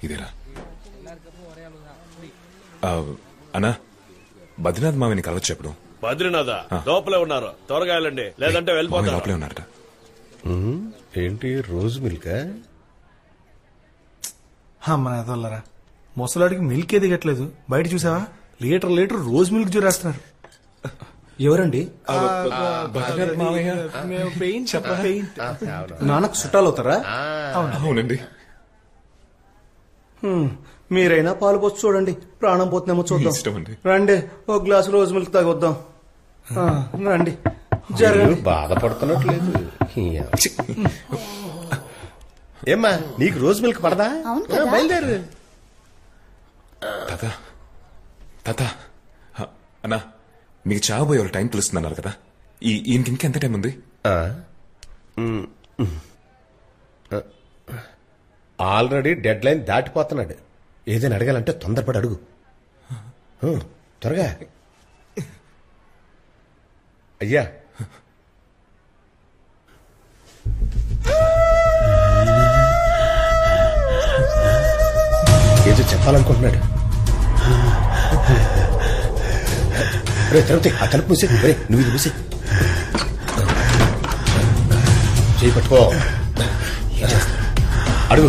ఇదేరా అన్నా బద్రీనాథ్ మావిని కలవచ్చు ఎప్పుడు? బద్రీనాథ్ లోపలే ఉన్నారు, త్వరగా వెళ్ళండి లేదంటే వెళ్ళిపోతారు. లోపలే ఉన్నారట. ఏంటి రోజు మిల్క్? అమ్మరా ముసలాడికి మిల్క్ ఎదిగట్లేదు. బయట చూసావా లీటర్ రోజు మిల్క్ చూరేస్తున్నారు. ఎవరండి? నాన్నకు చుట్టాలు అవుతారా? అవునండి. మీరైనా పాలు పోసి చూడండి, ప్రాణం పోతుందేమో చూద్దాం. రండి, ఒక గ్లాసు రోజు మిల్క్ తాగొద్దాం. రండి, జరగండి. బాధపడుతున్నట్లేదు. ఏమ్మా నీకు రోజు మిల్క్ పడదా? బయలుదేరు. తాత అన్నా, మీకు చావబోయే వాళ్ళ టైం తెలుస్తుందన్నారు కదా, ఈయనకి ఇంకెంత టైం ఉంది? ఆల్రెడీ డెడ్ లైన్ దాటిపోతున్నాడు. ఏదైనా అడగాలంటే తొందరపడి అడుగు. త్వరగా. అయ్యా ఏదో చెప్పాలనుకుంటున్నాడు. రే తిరుపతి, ఆ తలుపు మూసే. రే నువ్వు ఇది మూసే. చేయి పట్టుకో. అడుగు,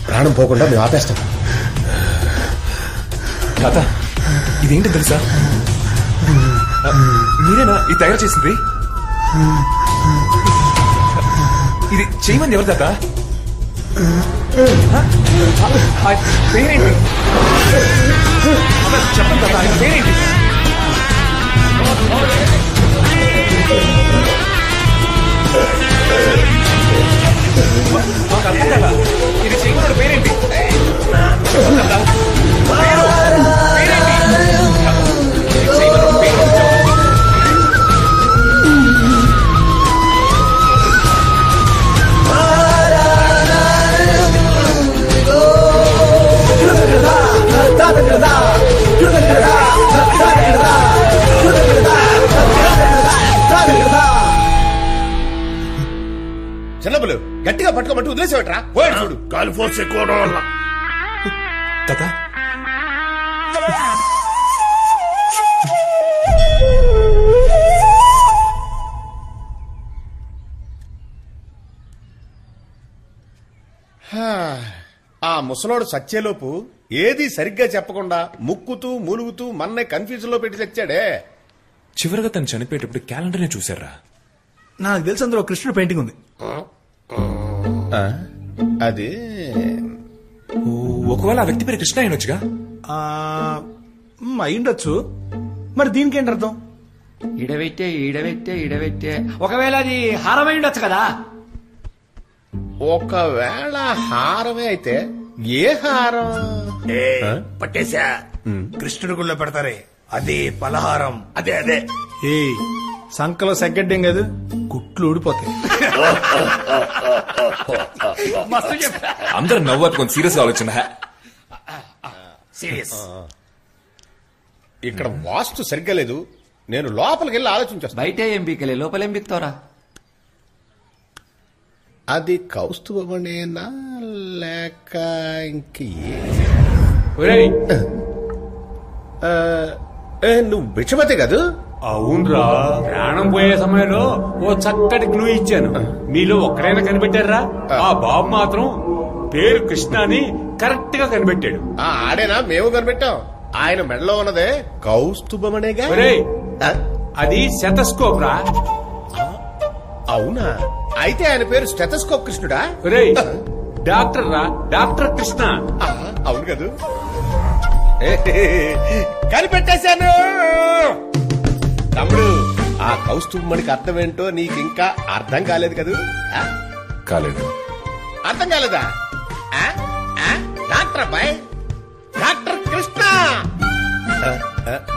ప్రాణం పోకుండా మేము ఆపేస్తాం. తాత ఇదేంటి తెలుసా? మీరేనా ఇది తయారు చేసింది? ఇది చేయమని ఎవరు తాత? పేరేంటి చెప్పండి తాత, ఆయన పేరేంటి? మాకు అర్థం కదా, ఇది చేయమన్నాడు పేరేంటి? చిన్నప్పుడు గట్టిగా పట్టుకోమంటూ వదిలేసేవట్రా. పోయాడు చూడు. గాలి ఫోర్స్ ఎక్కువ వల్ల తాత ఆ ముసలోడు సచ్చేలోపు ఏది సరిగ్గా చెప్పకుండా ముక్కుతూ మూలుగుతూ మన్నే కన్ఫ్యూజన్ లో పెట్టి చచ్చాడే. చివరిగా తను చనిపోయేటప్పుడు క్యాలెండర్ నే చూసారా? నాకు తెలిసి అందులో కృష్ణుడు పెయింటింగ్ ఉంది. అది ఒకవేళ ఆ వ్యక్తి పేరు కృష్ణ అయినొచ్చుగా. అయ్యుండొచ్చు. మరి దీనికేంటి అర్థం? ఈడవెట్టే ఒకవేళ అది హారమై ఉండొచ్చు కదా. ఒకవేళ హారమే అయితే ఏ హారం? పట్టేశా. కృష్ణుడి గుళ్ళో పెడతారే అదే పలహారం. అదే ఏ సంకలో సెగ్గడ్డం కాదు, గుట్లు ఊడిపోతాయి. అందరూ నవ్వుకొని సీరియస్ ఆలోచన. సీరియస్. ఇక్కడ వాస్తు సరిగ్గా లేదు. నేను లోపలికి వెళ్ళి ఆలోచించేస్తా. బయట ఏం బీకలే, లోపల ఏం బీక్తావరా? అది కౌస్తుభమనేనా లేక ఇంకే? నువ్వు భిక్షమతే కాదు? అవునరా, ప్రాణం పోయే సమయంలో ఓ చక్కటి క్లూ ఇచ్చాను. మీలో ఒక్కడైనా కనిపెట్టారా? ఆ బాబు మాత్రం పేరు కృష్ణ అని కరెక్ట్ గా కనిపెట్టాడు. ఆడేనా? మేము కనిపెట్టాం. ఆయన మెడలో ఉన్నదే కౌస్తుభమనేగా. అది స్టెతస్కోప్ రా. అవునా? అయితే ఆయన పేరు స్టెతస్కోప్ కృష్ణుడా? డాక్టర్ రా, డాక్టర్ కృష్ణ. అవును కదా, కనిపెట్టేశాను. తమ్ముడు, ఆ కౌస్తుభమణికి అర్థం ఏంటో నీకు ఇంకా అర్థం కాలేదు కదూ? కాలేదు. అర్థం కాలేదా? డాక్టర్ అబ్బాయి, డాక్టర్ కృష్ణ.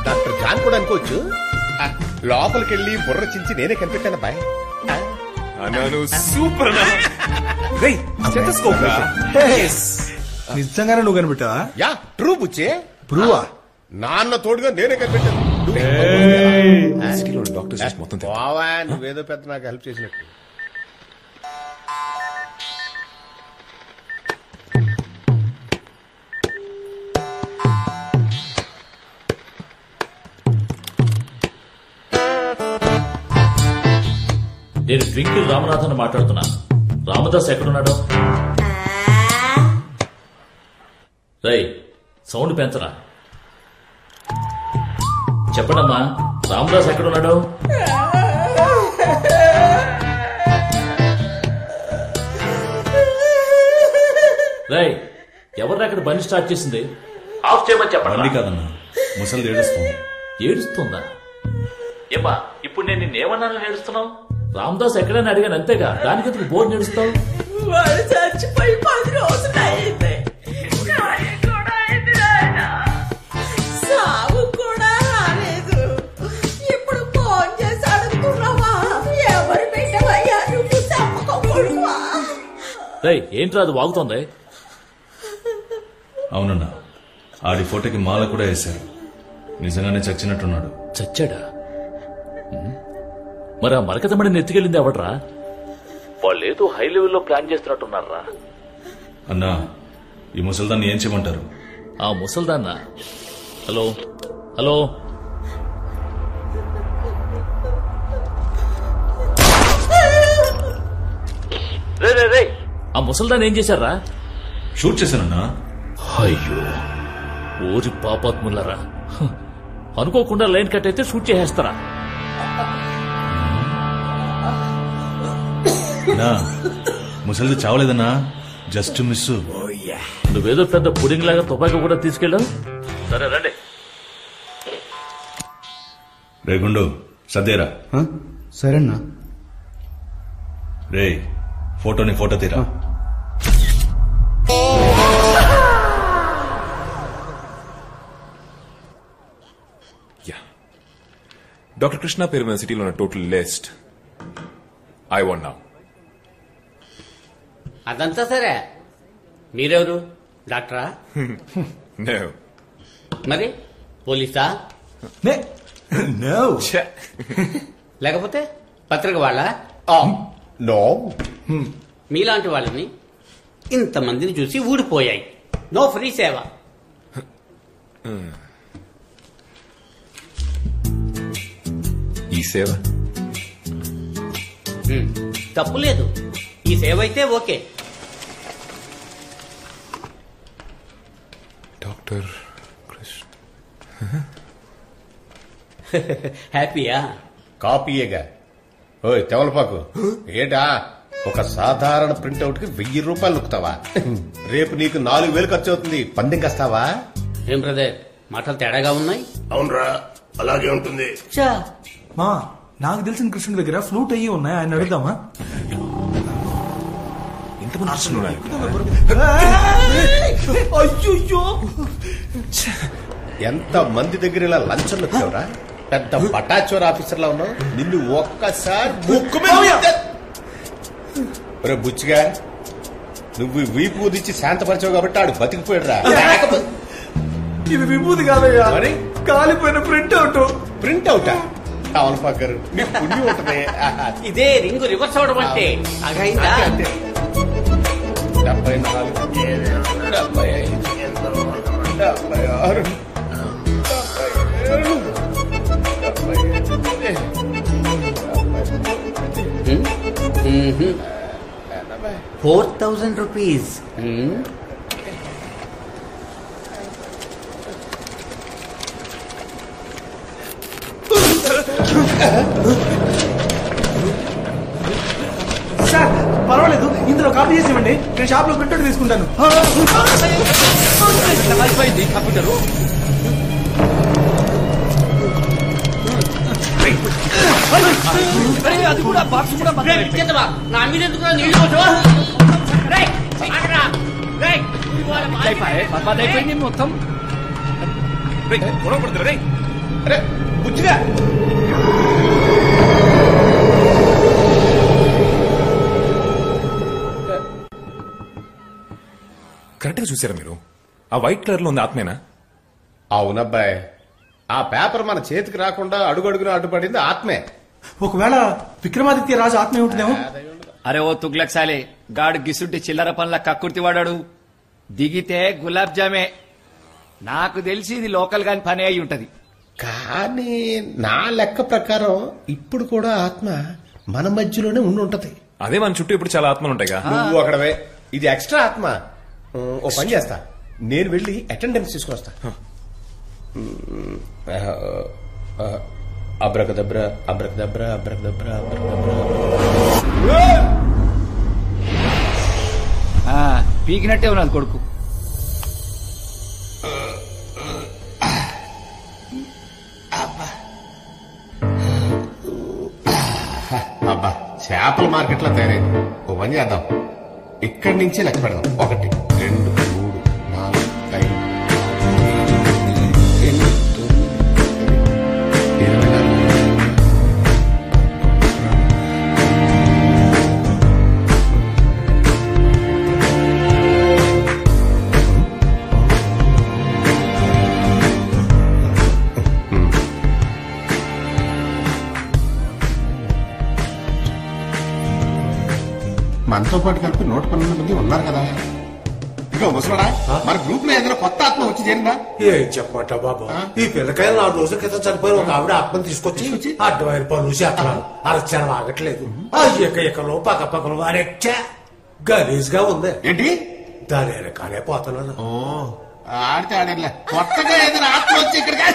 డాక్టర్ జాన్ కూడా అనుకోవచ్చు. లోపలికెళ్ళి బుర్ర చించి నేనే కనిపెట్టాను అబ్బాయి. సూపర్. నిజంగానే నువ్వు కనిపెట్టావా? Yeah, true బుచ్చే. ప్రూవా? నాన్న తోడుగా నేనే కనిపెట్టాను. మొత్తం నువ్వేదో పెద్ద నాకు హెల్ప్ చేసినట్టు. ట్వింకిల్ రామనాథన్ మాట్లాడుతున్నా. రామదాస్ ఎక్కడున్నాడు? రై, సౌండ్ పెంచరా. చెప్పండమ్మా, రామదాస్ ఎక్కడున్నాడు? రై, ఎవరు అక్కడ బండి స్టార్ట్ చేసింది? ఆఫ్ చేయమని చెప్పండి. కాదన్నా, ముసలి ఏడుస్తుంది. ఏడుస్తుందా? ఏమా, ఇప్పుడు నేను నిన్నేమన్నాను ఏడుస్తున్నావు? రామదాస్ ఎక్కడైనా అడిగాను అంతేగా, దానికి ఎందుకు బోర్డు నేడుస్తావు? వాడు చచ్చిపోయి 10 రోజులు అయింది. సాగు కూడా రాలేదు. ఇప్పుడు ఫోన్ చేసి అడుగుతున్నావా? ఎవరు పెట్టవయ్యా నువ్వు? చెప్పకూడవా? రై, ఏంట్రా అది వాగుతోంది? అవునన్నా, ఆడి ఫోటోకి మాల కూడా వేశారు. నిజంగానే చచ్చినట్టున్నాడు. చచ్చాడా? మరి ఆ మరకతమ్మడిని ఎత్తుకెళ్ళింది ఎవడ్రా? వాళ్ళేదో హై లెవెల్లో ప్లాన్ చేస్తున్నట్టున్నారా? అన్నా, ఈ ముసల్దాన్ని ఏం చేయమంటారు? ఆ ముసల్దాన్న? హలో హలో, రే రే రే, ఆ ముసల్దాన్ని ఏం చేశారా? షూట్ చేశానన్నా. అయ్యో, ఓరి పాపాత్ములరా, అనుకోకుండా లైన్ కట్ అయితే షూట్ చేసేస్తారా? ముసలిది చావలేదన్నా, జస్ట్ మిస్. నువ్వేదో పెద్ద పుడింగ్ లాగా తుపాకీ కూడా తీసుకెళ్ళావు. సరే రండి. రే గుండు, సర్దేరా. సరేనా? రే, ఫోటోని ఫోటో తీరా. డాక్టర్ కృష్ణ పేరు మీద సిటీలో ఉన్న total list I want now. అదంతా సరే, మీరెవరు? డాక్టరా? No. మరి పోలీసా? లేకపోతే పత్రిక వాళ్ళ? నో. మీలాంటి వాళ్ళని ఇంతమందిని చూసి ఊడిపోయాయి. నో ఫ్రీ సేవ. ఈ సేవ తప్పులేదు. ఈ సేవ అయితే ఓకే. డాక్టర్ హ్యాపీయా? కాపీయేగా. ఓయ్ తెవలపాకు, ఏటా ఒక సాధారణ ప్రింట్అవుట్ కి 1000 రూపాయలు నొక్కుతావా? రేపు నీకు 4000 ఖర్చు అవుతుంది. పందెంకొస్తావా? ఏం బ్రదర్, మాటలు తేడాగా ఉన్నాయి. అవునరా, అలాగే ఉంటుంది. మా నాకు తెలిసిన కృష్ణుడి దగ్గర ఫ్లూట్ అయ్యి ఉన్నాయి, ఆయన అడుగుదామా? అయ్యో, ఎంత మంది దగ్గర ఇలా లంచం నొక్కావురా? పెద్ద పటాచోర్ ఆఫీసర్ లా ఉన్నావు. నిన్ను ఒక్కసారి ముక్కు మీద రే బుచ్చిగా, నువ్వు వీపు ఊదిచ్చి శాంతపరిచావు కాబట్టి ఆడు బతికిపోయాడురా. ఇది విభూతి కాదయ్యా, మరి కాలిపోయిన ప్రింట్అవుట్. ప్రింట్అవుటా? కావలపాకరు, నీ పుణ్యం ఉంటది. ఇదే రింగు రివర్స్ అవడం అంటే. అగైందా? 74, 75, 76, 77, 4000 రూపీస్. సార్ పర్వాలేదు, ఇందులో కాపీ చేసి ఇవ్వండి, నేను షాప్ లో ప్రింట్అవుట్ తీసుకుంటాను. కంప్యూటరు అది కూడా బాక్స్ కూడా నా మీద ఎందుకు నీళ్ళు పోతావా? అయిపోయింది మొత్తం. బుచ్చిగా కరెక్ట్ గా చూసారా మీరు? ఆ వైట్ కలర్ లో ఉంది ఆత్మేనా? అవునబ్బాయి, ఆ పేపర్ మన చేతికి రాకుండా అడుగడుగున అడ్డుపడింది ఆత్మే. ఒకవేళ విక్రమాదిత్య రాజు ఆత్మ ఉంటుందేమో. అరే ఓ తుగ్లక్ సాలే, గాడు గిసుంటి చిల్లర పనుల కక్కుర్తి వాడాడు. దిగితే గులాబ్ జామే. నాకు తెలిసి ఇది లోకల్ గాని పని అయి ఉంటది. కానీ నా లెక్క ప్రకారం ఇప్పుడు కూడా ఆత్మ మన మధ్యలోనే ఉంటది. అదే మన చుట్టూ ఇప్పుడు చాలా ఆత్మలు ఉంటాయిగా. నువ్వు అక్కడవే, ఇది ఎక్స్ట్రా ఆత్మ. ఓ పని చేస్తా, నేను వెళ్ళి అటెండెన్స్ తీసుకుని వస్తా. Abracadabra abracadabra abracadabra abracadabra. పీకినట్టే ఉన్నది కొడుకు. అబ్బా, చేపల మార్కెట్ లో తయారైంది. ఓ పని చేద్దాం, ఇక్కడి నుంచి లెక్క పెడదాం. 1 2 3 4 5 మనతో పాటు కలిపి 112 మంది ఉన్నారు కదా. ఇక ముసలాడా, మన గ్రూప్ లో ఏదైనా కొత్త ఆత్మ వచ్చి చేరిందా? ఏం చెప్పట బాబు, ఈ పిల్లకాయలు 4 రోజుల క్రితం చనిపోయిన ఒక ఆవిడ ఆత్మను తీసుకొచ్చి అడ్డమైన పనులు చేస్తున్నాను. అరచనం ఆగట్లేదు. ఆ ఎకలో పక్కపక్కలు అరెచ్చా గలీజ్ గా ఉంది. ఏంటి దాని వెనకాలే పోతున్నాను. ఆడితే ఆడలే, కొత్తగా ఏదైనా ఆత్మ వచ్చి ఇక్కడికి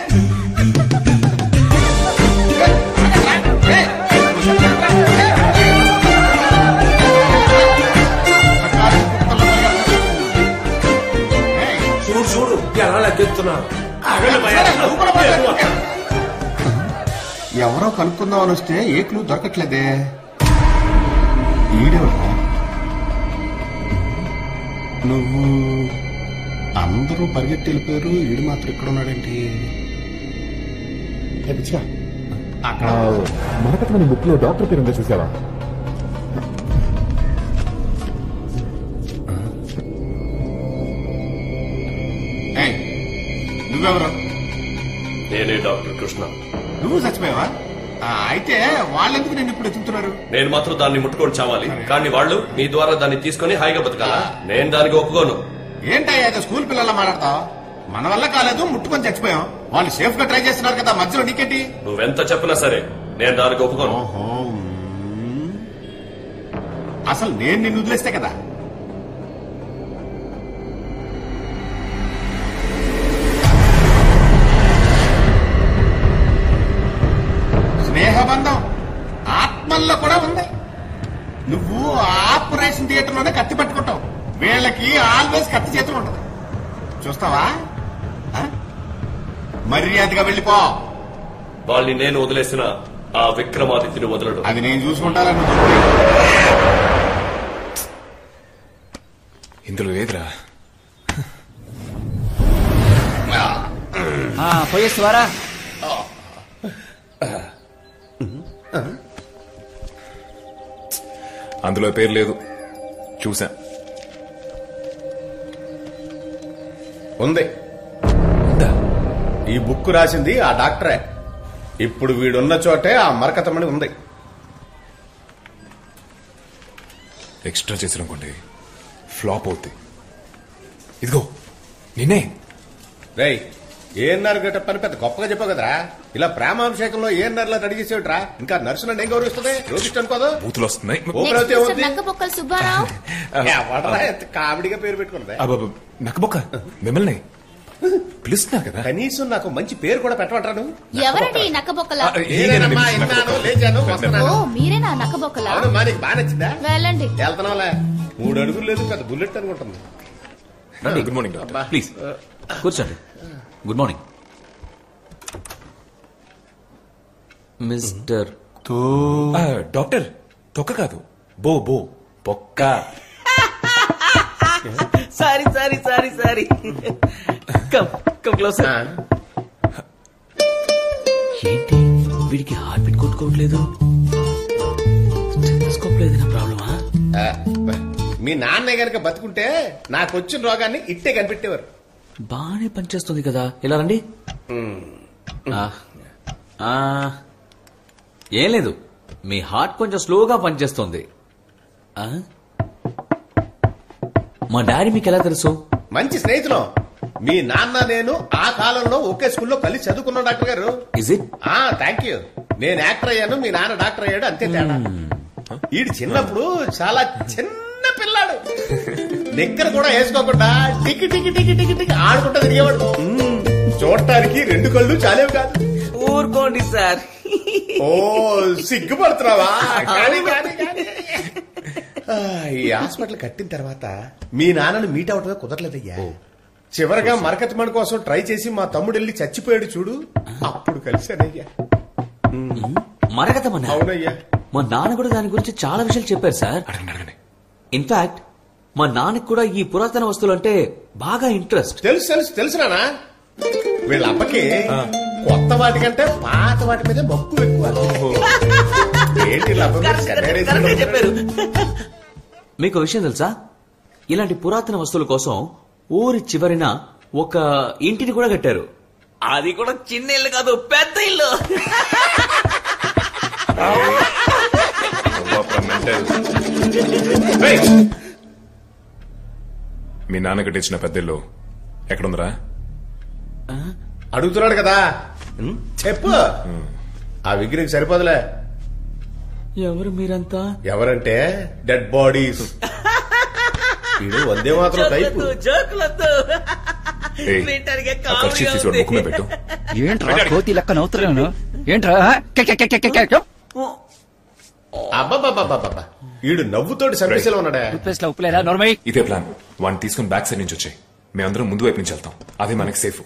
చూడు ఎలా లెక్కెత్తున్నారు. ఎవరో కనుక్కుందామని వస్తే ఏ క్లూ దొరకట్లేదే. ఈడెవరా నువ్వు? అందరూ పరిగెత్తి వెళ్ళిపోయారు, ఈడు మాత్రం ఇక్కడ ఉన్నాడేంటి? అక్కడ మనకట్ల బుక్ లో డాక్టర్ పేరు ఉందో చూసావా? నువ్వెవరు? నేనే డాక్టర్ కృష్ణ. నువ్వు చచ్చిపోయావా? అయితే వాళ్ళెందుకు నేను ఇప్పుడు ఎత్తుతున్నారు? నేను మాత్రం దాన్ని ముట్టుకొని చావాలి, కానీ వాళ్ళు నీ ద్వారా దాన్ని తీసుకుని హాయిగా బతకాలా? నేను దానికి ఒప్పుకోను. ఏంటయ్యా ఏదో స్కూల్ పిల్లల్లా మాట్లాడతావు? మన వల్ల కాలేదు, ముట్టుకొని చచ్చిపోయాం. వాళ్ళు సేఫ్ గా ట్రై చేస్తున్నారు కదా, మధ్యలో నీకేంటి? నువ్వెంత చెప్పినా సరే నేను దానికి ఒప్పుకోను. అసలు నేను నిన్ను వదిలేస్తే కదా. స్నేహబంధం ఆత్మల్లో కూడా ఉంది. నువ్వు ఆపరేషన్ థియేటర్ లోనే కత్తి పట్టుకుంటావు, వీళ్ళకి ఆల్వేస్ కత్తి చేతులు ఉంటది. చూస్తావా? మర్యాదగా వెళ్ళిపో. వాళ్ళని నేను వదిలేసిన ఆ విక్రమాదిత్యుని వదలడు. అది నేను చూసుకుంటాను. ఇందులో ఏదిరా? పోయేస్తావారా? అందులో పేరు లేదు, చూసా. ఉంది. ఈ బుక్ రాసింది ఆ డాక్టరే. ఇప్పుడు వీడున్న చోటే ఆ మరకతమణి ఉంది. ఎక్స్ట్రా చేసిననుకోండి ఫ్లాప్ అవుతాయి. ఇదిగో నిన్నే. రేయ్, ఏఎన్ఆర్ గెటప్ అని పెద్ద గొప్పగా చెప్పావు కదరా. ఇలా ప్రేమాభిషేకంలో ఏఎన్ఆర్ లా రెడీ చేసేవిట్రా. ఇంకా నర్సు నన్ను ఏం గౌరవిస్తుంది? రోగిస్ట్ అనుకోదు. బూతులు వస్తున్నాయి. కామెడీగా పేరు పెట్టుకున్నది. నక్కబొక్క మిమ్మల్ని పిలుస్తున్నా కదా. కనీసం నాకు మంచి పేరు కూడా పెట్టమంటాను. ఎవరండి నక్కబొక్కలా? మీరేనా నక్కబొక్కలా? నీకు బాగా నచ్చిందా? వెళ్ళండి. వెళ్తున్నావులే. 3 అడుగులు లేదు, పెద్ద బుల్లెట్ అనుకుంటుంది. Good morning doctor. ప్లీజ్ కూర్చోండి. Good morning mister. డాక్టర్ తొక్క కాదు, బో బో పొక్క. Sorry sorry sorry sorry. Come come closer. ఏంటి వీడికి హార్ట్ బీట్ కొట్టుకోవట్లేదు? స్టెథోస్కోప్ లో ఏదైనా ప్రాబ్లమా? మీ నాన్న గనక బతుకుంటే నాకు వచ్చిన రోగాన్ని ఇట్టే కనిపెట్టేవారు. బానే పనిచేస్తుంది కదా. ఇలా రండి. ఏం లేదు, మీ హార్ట్ కొంచెం స్లోగా పనిచేస్తుంది. మా డాడీ మీకు ఎలా తెలుసు? మంచి స్నేహితులు. మీ నాన్న నేను ఆ కాలంలో ఒకే స్కూల్లో కలిసి చదువుకున్నాం డాక్టర్ గారు. Is it? Thank you. నేను యాక్టర్ అయ్యాను, మీ నాన్న డాక్టర్ అయ్యాడు, అంతే తేడా. ఈడు చిన్నప్పుడు చాలా చిన్న పిల్లాడు దగ్గర కూడా వేసుకోకుండా టికి టికి టికి టికి టికి ఆడుకుంటా తిరిగేవాడు చూడటానికి 2 కళ్ళు చాలేవు కాదు. ఊరుకోండి సార్. ఓ సిగ్గుపడుతున్నావా? కానీ కానీ కానీ ఈ హాస్పిటల్ కట్టిన తర్వాత మీ నాన్నను మీట్ అవటమే కుదరలేదయ్యా. చివరగా మరకత్ మణి కోసం ట్రై చేసి మా తమ్ముడు వెళ్ళి చచ్చిపోయాడు చూడు, అప్పుడు కలిశానయ్యా. మరకతమన్నా? అవునయ్యా. మా నాన్న కూడా దాని గురించి చాలా విషయాలు చెప్పారు సార్. ఇన్ఫాక్ట్ మా నాన్నకు కూడా ఈ పురాతన వస్తువులు అంటే బాగా ఇంట్రెస్ట్. తెలుసు తెలుసు తెలుసు నానా. వీళ్ళ అబ్బకి కొత్త వాటికంటే పాత వాటి మీద మక్కువ ఎక్కువ. ఏంటి చెప్పారు. మీకు విషయం తెలుసా, ఇలాంటి పురాతన వస్తువుల కోసం ఊరి చివరిన ఒక ఇంటిని కూడా కట్టారు. అది కూడా చిన్న ఇల్లు కాదు, పెద్ద ఇల్లు. మీ నాన్న కట్టించిన పెద్దిల్లు ఎక్కడుందిరా? అడుగుతున్నాడు కదా, చెప్పు. ఆ విగ్రహం సరిపోదులే. ఎవరు మీరంతా? ఎవరంటే డెడ్ బాడీస్. వీడు వందే మాత్రం టైపు. ఏంట్రా కోతి లెక్క నవ్వుతున్నాను? ఏంట్రా అబ్బాబాబాబా, వీడు నవ్వుతోటి సర్వీసులో ఉన్నాడా? ఇదే ప్లాన్. వాడిని తీసుకుని బ్యాక్ సైడ్ నుంచి వచ్చాయి. మేమందరం ముందు వైపు నుంచి వెళ్తాం, అదే మనకి సేఫ్.